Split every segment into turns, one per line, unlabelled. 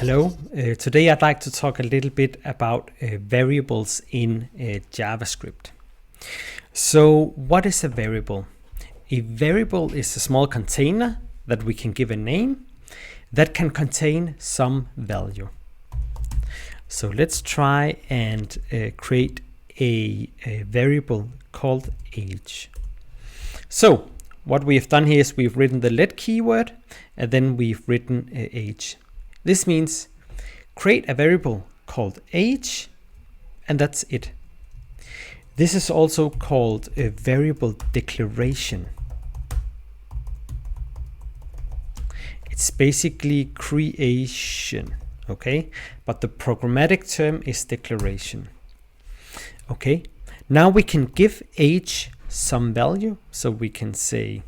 Hello, today I'd like to talk a little bit about variables in JavaScript. So what is a variable? A variable is a small container that we can give a name that can contain some value. So let's try and create a variable called age. So what we have done here is we've written the let keyword and then we've written age. This means create a variable called age, and that's it. This is also called a variable declaration. It's basically creation, okay? But the programmatic term is declaration. Okay, now we can give age some value. So we can say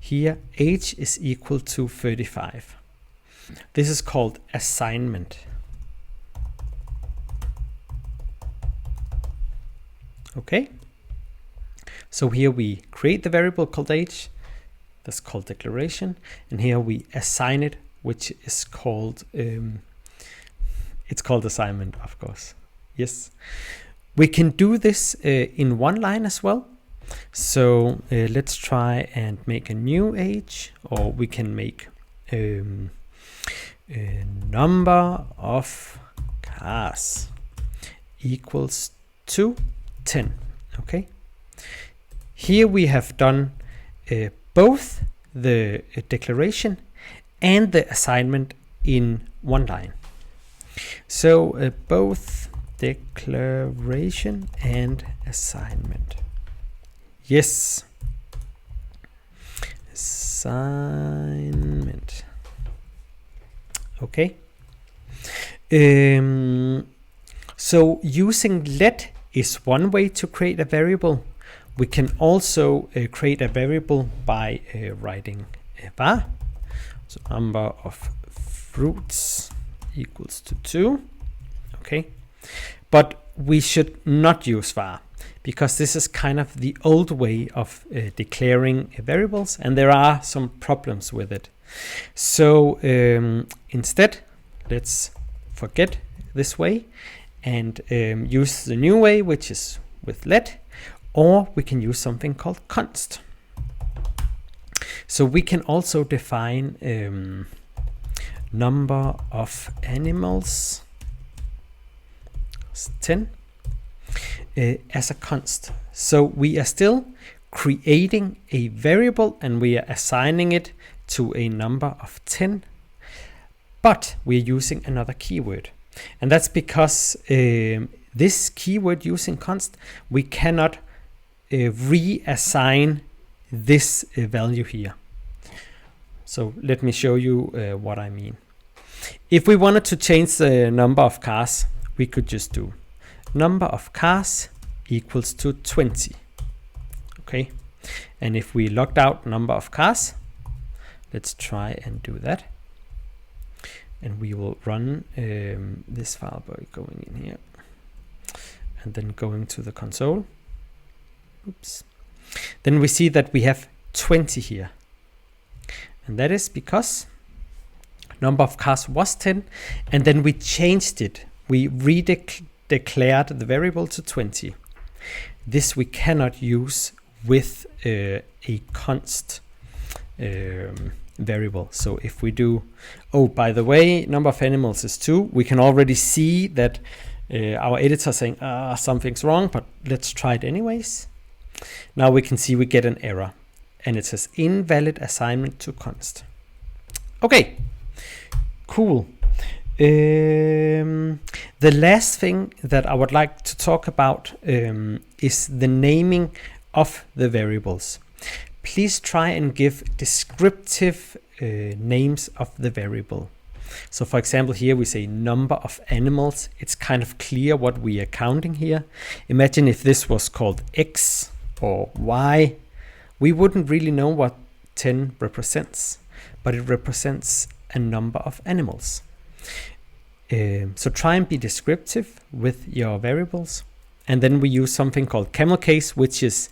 here age is equal to 35. This is called assignment. Okay, so here we create the variable called age, that's called declaration, and here we assign it, which is called it's called assignment, of course. Yes, we can do this in one line as well. So let's try and make a new age, or we can make a number of cars equals to 10. Okay, here we have done both the declaration and the assignment in one line. So both declaration and assignment. Yes, assignment. Okay, so using let is one way to create a variable. We can also create a variable by writing a var. So number of fruits equals to 2. Okay, but we should not use var, because this is kind of the old way of declaring variables, and there are some problems with it. So instead, let's forget this way and use the new way, which is with let, or we can use something called const. So we can also define number of animals, 10, as a const. So we are still creating a variable and we are assigning it to a number of 10, but we're using another keyword. And that's because this keyword using const, we cannot reassign this value here. So let me show you what I mean. If we wanted to change the number of cars, we could just do number of cars equals to 20. Okay, and if we logged out number of cars, let's try and do that. And we will run this file by going in here and then going to the console. Oops. Then we see that we have 20 here. And that is because number of cars was 10, and then we changed it. We declared the variable to 20. This we cannot use with a const variable. So if we do, oh, by the way, number of animals is 2, we can already see that our editor is saying something's wrong, but let's try it anyways. Now we can see we get an error and it says invalid assignment to const. Okay, cool. The last thing that I would like to talk about is the naming of the variables. Please try and give descriptive names of the variable. So for example, here we say number of animals. It's kind of clear what we are counting here. Imagine if this was called X or Y. We wouldn't really know what 10 represents, but it represents a number of animals. So try and be descriptive with your variables. And then we use something called camel case, which is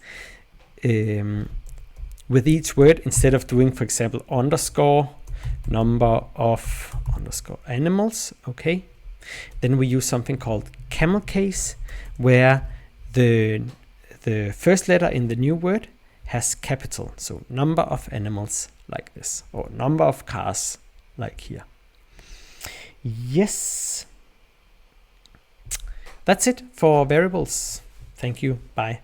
with each word, instead of doing, for example, underscore, number of underscore animals. Okay. Then we use something called camel case, where the first letter in the new word has capital. So number of animals like this, or number of cars like here. Yes. That's it for variables. Thank you. Bye.